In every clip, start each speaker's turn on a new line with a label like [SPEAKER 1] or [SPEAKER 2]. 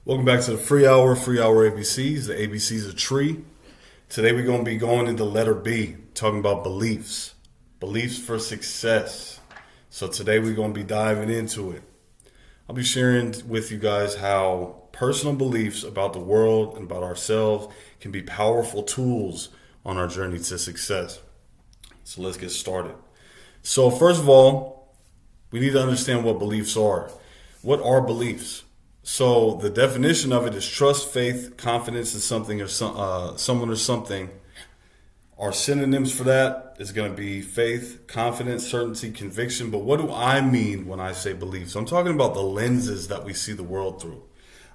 [SPEAKER 1] Welcome back to the Free Hour ABCs. The ABC's a tree. Today we're going to be going into letter B, talking about beliefs. Beliefs for success. So today we're going to be diving into it. I'll be sharing with you guys how personal beliefs about the world and about ourselves can be powerful tools on our journey to success. So let's get started. So first of all, we need to understand what beliefs are. What are beliefs? So the definition of it is trust, faith, confidence in something or someone or something. Our synonyms for that is going to be faith, confidence, certainty, conviction. But what do I mean when I say beliefs? I'm talking about the lenses that we see the world through.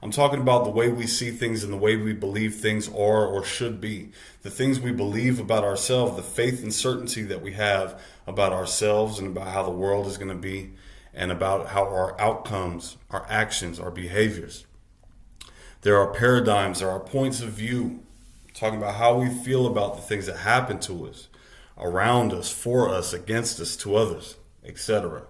[SPEAKER 1] I'm talking about the way we see things and the way we believe things are or should be. The things we believe about ourselves, the faith and certainty that we have about ourselves and about how the world is going to be, and about how our outcomes, our actions, our behaviors. There are paradigms, there are points of view, talking about how we feel about the things that happen to us, around us, for us, against us, to others, etc.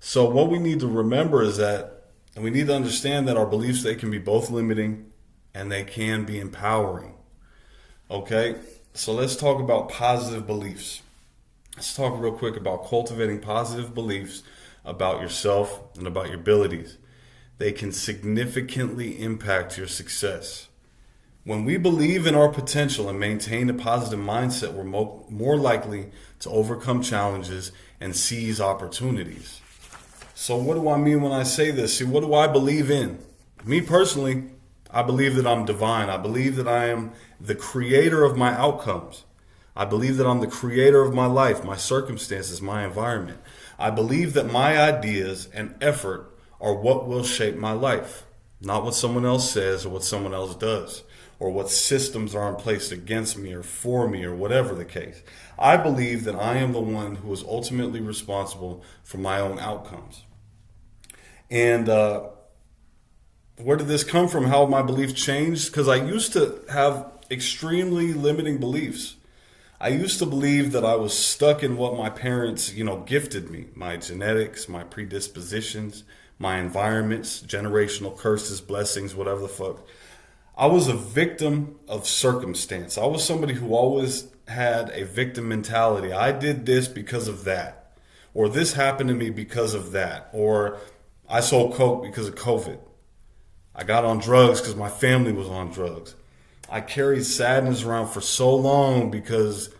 [SPEAKER 1] So what we need to remember is that, and we need to understand that our beliefs, they can be both limiting and they can be empowering. Okay, so let's talk about positive beliefs. Let's talk real quick about cultivating positive beliefs about yourself and about your abilities. They can significantly impact your success. When we believe in our potential and maintain a positive mindset, we're more likely to overcome challenges and seize opportunities. So what do I mean when I say this? See, what do I believe in? Me personally, I believe that I'm divine. I believe that I am the creator of my outcomes. I believe that I'm the creator of my life, my circumstances, my environment. I believe that my ideas and effort are what will shape my life, not what someone else says or what someone else does, or what systems are in place against me or for me or whatever the case. I believe that I am the one who is ultimately responsible for my own outcomes. And where did this come from? How have my beliefs changed? Because I used to have extremely limiting beliefs. I used to believe that I was stuck in what my parents, gifted me, my genetics, my predispositions, my environments, generational curses, blessings, whatever the fuck. I was a victim of circumstance. I was somebody who always had a victim mentality. I did this because of that, or this happened to me because of that, or I sold coke because of COVID. I got on drugs because my family was on drugs. I carried sadness around for so long because,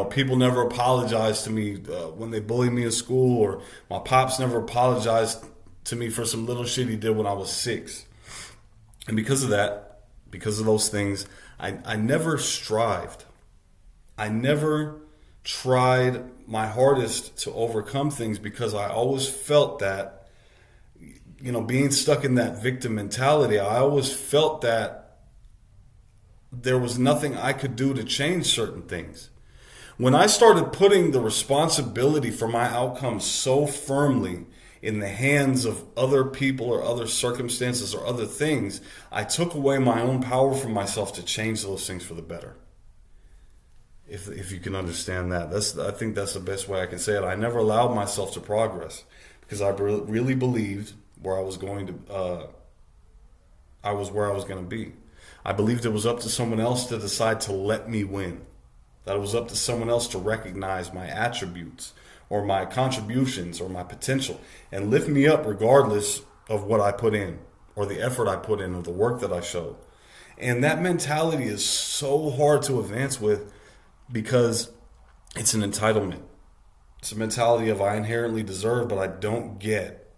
[SPEAKER 1] people never apologized to me when they bullied me in school, or my pops never apologized to me for some little shit he did when I was 6. And because of that, because of those things, I never strived. I never tried my hardest to overcome things because I always felt that, being stuck in that victim mentality, I always felt that there was nothing I could do to change certain things. When I started putting the responsibility for my outcomes so firmly in the hands of other people or other circumstances or other things, I took away my own power from myself to change those things for the better. If you can understand that, I think that's the best way I can say it. I never allowed myself to progress because I really believed where I was going to. I was where I was going to be. I believed it was up to someone else to decide to let me win. That it was up to someone else to recognize my attributes or my contributions or my potential and lift me up regardless of what I put in or the effort I put in or the work that I showed. And that mentality is so hard to advance with because it's an entitlement. It's a mentality of I inherently deserve, but I don't get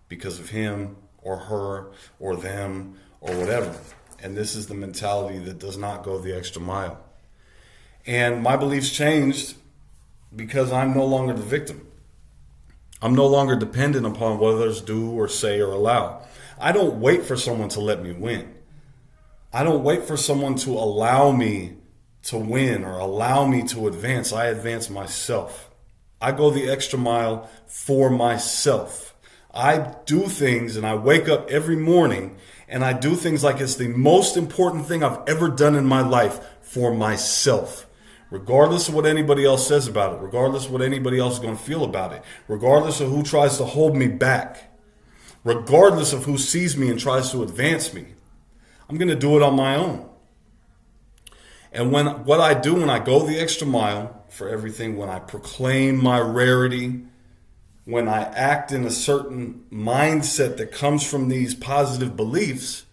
[SPEAKER 1] because of him or her or them or whatever. And this is the mentality that does not go the extra mile. And my beliefs changed because I'm no longer the victim. I'm no longer dependent upon what others do or say or allow. I don't wait for someone to let me win. I don't wait for someone to allow me to win or allow me to advance. I advance myself. I go the extra mile for myself. I do things and I wake up every morning and I do things like it's the most important thing I've ever done in my life for myself. Regardless of what anybody else says about it, regardless of what anybody else is going to feel about it, regardless of who tries to hold me back. regardless of who sees me and tries to advance me. I'm going to do it on my own. And what I do when I go the extra mile for everything, when I proclaim my rarity, when I act in a certain mindset that comes from these positive beliefs,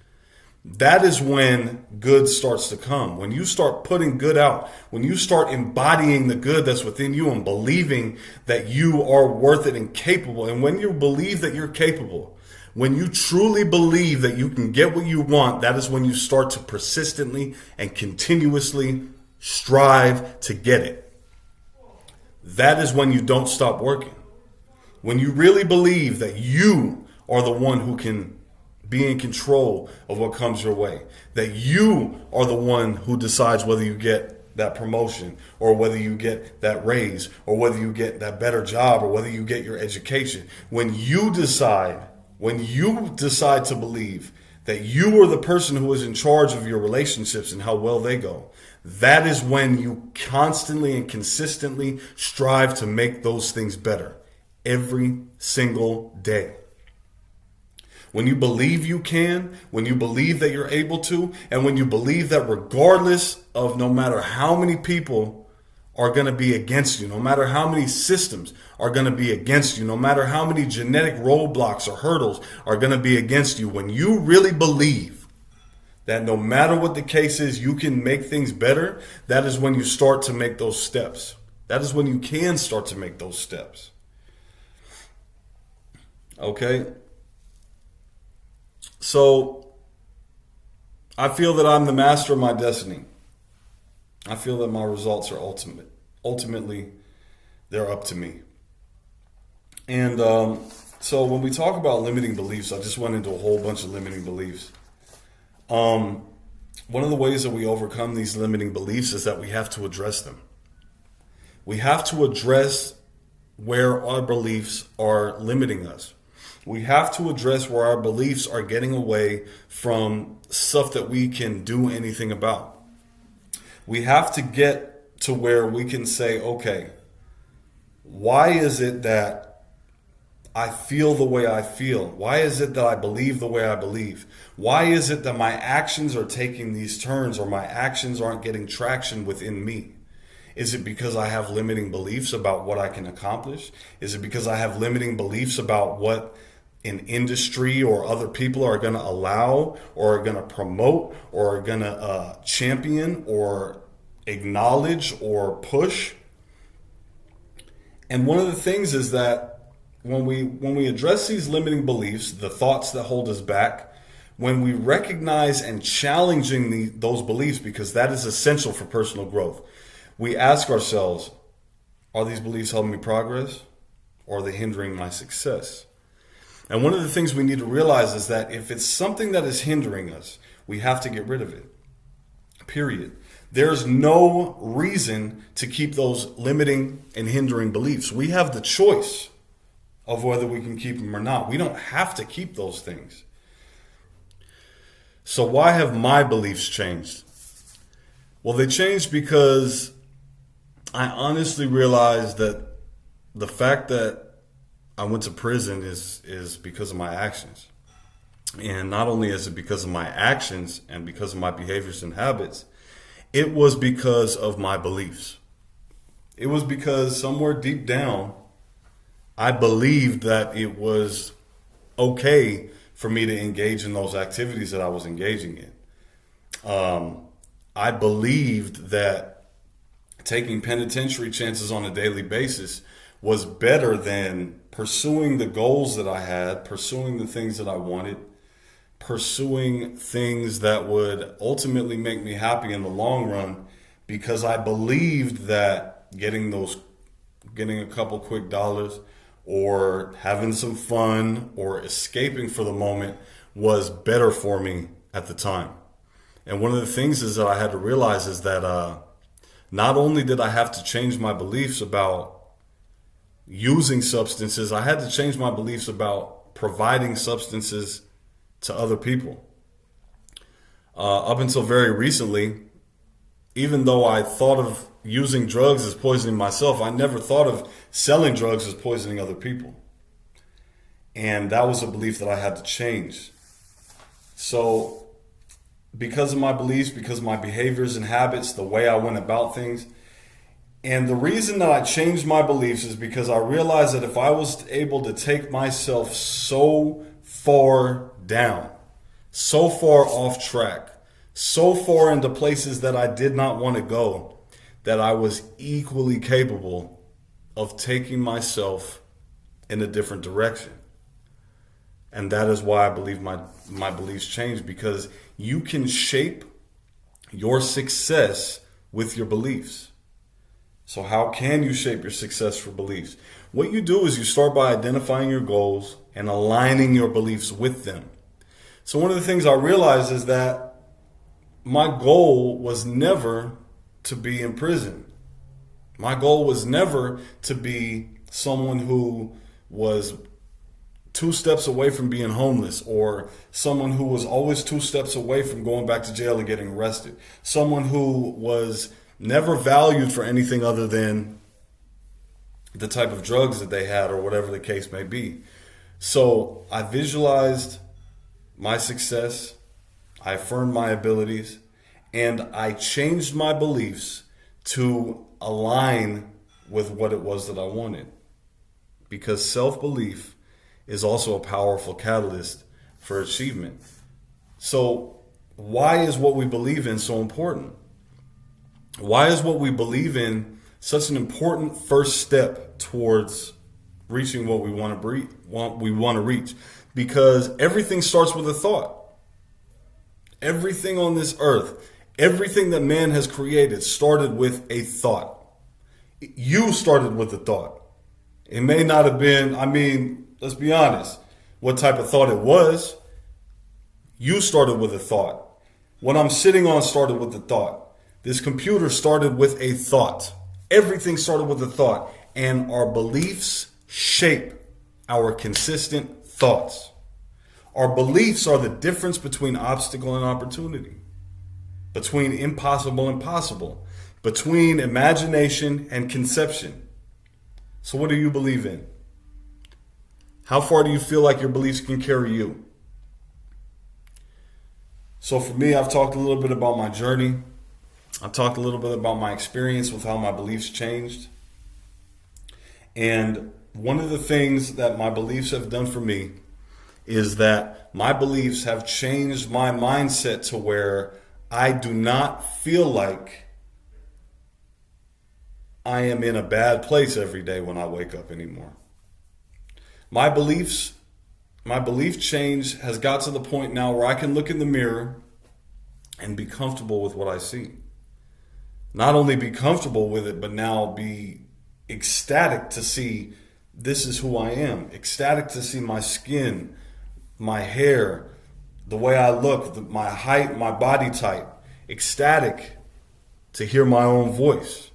[SPEAKER 1] that is when good starts to come. When you start putting good out, when you start embodying the good that's within you and believing that you are worth it and capable. And when you believe that you're capable, when you truly believe that you can get what you want, that is when you start to persistently and continuously strive to get it. That is when you don't stop working. When you really believe that you are the one who can be in control of what comes your way, that you are the one who decides whether you get that promotion or whether you get that raise or whether you get that better job or whether you get your education. When you decide to believe that you are the person who is in charge of your relationships and how well they go, that is when you constantly and consistently strive to make those things better every single day. When you believe you can, when you believe that you're able to, and when you believe that regardless of no matter how many people are going to be against you, no matter how many systems are going to be against you, no matter how many genetic roadblocks or hurdles are going to be against you, when you really believe that no matter what the case is, you can make things better, that is when you start to make those steps. That is when you can start to make those steps. Okay? So, I feel that I'm the master of my destiny. I feel that my results are ultimate. Ultimately, they're up to me. And so when we talk about limiting beliefs, I just went into a whole bunch of limiting beliefs. One of the ways that we overcome these limiting beliefs is that we have to address them. We have to address where our beliefs are limiting us. We have to address where our beliefs are getting away from stuff that we can do anything about. We have to get to where we can say, okay, why is it that I feel the way I feel? Why is it that I believe the way I believe? Why is it that my actions are taking these turns or my actions aren't getting traction within me? Is it because I have limiting beliefs about what I can accomplish? Is it because I have limiting beliefs about what an industry or other people are going to allow or are going to promote or are going to champion or acknowledge or push? And one of the things is that when we address these limiting beliefs, the thoughts that hold us back, when we recognize and challenging those beliefs, because that is essential for personal growth, we ask ourselves, are these beliefs helping me progress or are they hindering my success? And one of the things we need to realize is that if it's something that is hindering us, we have to get rid of it. Period. There's no reason to keep those limiting and hindering beliefs. We have the choice of whether we can keep them or not. We don't have to keep those things. So why have my beliefs changed? Well, they changed because I honestly realized that the fact that I went to prison is because of my actions. And not only is it because of my actions and because of my behaviors and habits, it was because of my beliefs. It was because somewhere deep down, I believed that it was okay for me to engage in those activities that I was engaging in. I believed that taking penitentiary chances on a daily basis was better than pursuing the goals that I had, pursuing the things that I wanted, pursuing things that would ultimately make me happy in the long run, because I believed that getting a couple quick dollars or having some fun or escaping for the moment was better for me at the time. And one of the things is that I had to realize is that not only did I have to change my beliefs about using substances, I had to change my beliefs about providing substances to other people. Up until very recently, even though I thought of using drugs as poisoning myself, I never thought of selling drugs as poisoning other people. And that was a belief that I had to change. So because of my beliefs, because of my behaviors and habits, the way I went about things, and the reason that I changed my beliefs is because I realized that if I was able to take myself so far down, so far off track, so far into places that I did not want to go, that I was equally capable of taking myself in a different direction. And that is why I believe my beliefs changed, because you can shape your success with your beliefs. So how can you shape your success for beliefs? What you do is you start by identifying your goals and aligning your beliefs with them. So one of the things I realized is that my goal was never to be in prison. My goal was never to be someone who was 2 steps away from being homeless, or someone who was always 2 steps away from going back to jail and getting arrested. Someone who was never valued for anything other than the type of drugs that they had or whatever the case may be. So I visualized my success, I affirmed my abilities, and I changed my beliefs to align with what it was that I wanted. Because self-belief is also a powerful catalyst for achievement. So why is what we believe in so important? Why is what we believe in such an important first step towards reaching what we want to reach? Because everything starts with a thought. Everything on this earth, everything that man has created started with a thought. You started with a thought. It may not have been, let's be honest, what type of thought it was. You started with a thought. What I'm sitting on started with a thought. This computer started with a thought. Everything started with a thought. And our beliefs shape our consistent thoughts. Our beliefs are the difference between obstacle and opportunity, between impossible and possible, between imagination and conception. So what do you believe in? How far do you feel like your beliefs can carry you? So for me, I've talked a little bit about my journey. I've talked a little bit about my experience with how my beliefs changed. And one of the things that my beliefs have done for me is that my beliefs have changed my mindset to where I do not feel like I am in a bad place every day when I wake up anymore. My belief change has got to the point now where I can look in the mirror and be comfortable with what I see. Not only be comfortable with it, but now be ecstatic to see this is who I am. Ecstatic to see my skin, my hair, the way I look, my height, my body type. Ecstatic to hear my own voice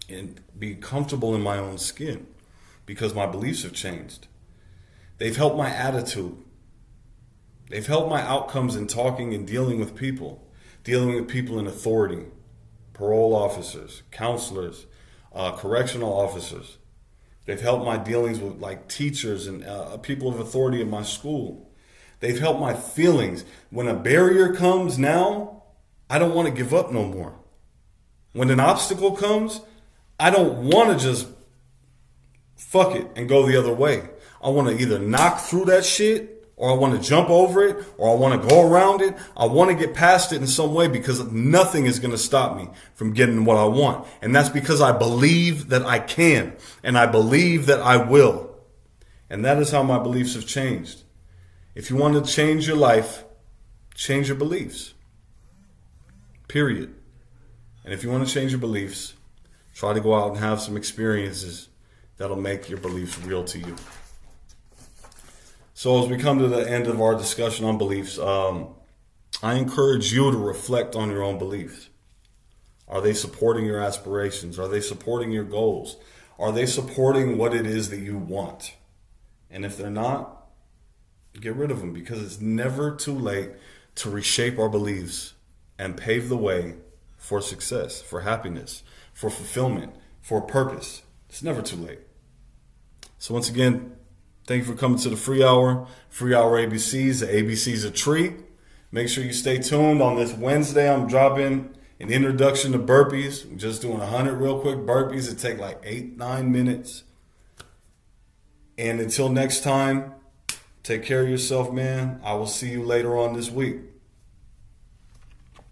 [SPEAKER 1] and be comfortable in my own skin because my beliefs have changed. They've helped my attitude. They've helped my outcomes in talking and dealing with people in authority, parole officers, counselors, correctional officers. They've helped my dealings with like teachers and people of authority in my school. They've helped my feelings. When a barrier comes now, I don't want to give up no more. When an obstacle comes, I don't want to just fuck it and go the other way. I want to either knock through that shit, or I want to jump over it, or I want to go around it. I want to get past it in some way because nothing is going to stop me from getting what I want. And that's because I believe that I can, and I believe that I will. And that is how my beliefs have changed. If you want to change your life, change your beliefs. Period. And if you want to change your beliefs, try to go out and have some experiences that'll make your beliefs real to you. So as we come to the end of our discussion on beliefs, I encourage you to reflect on your own beliefs. Are they supporting your aspirations? Are they supporting your goals? Are they supporting what it is that you want? And if they're not, get rid of them, because it's never too late to reshape our beliefs and pave the way for success, for happiness, for fulfillment, for purpose. It's never too late. So once again, Thank you for coming to the Free Hour. Free Hour ABCs. The ABC's a tree. Make sure you stay tuned. On this Wednesday, I'm dropping an introduction to burpees. I'm just doing 100 real quick burpees. It take like 8-9 minutes. And until next time, take care of yourself, man. I will see you later on this week.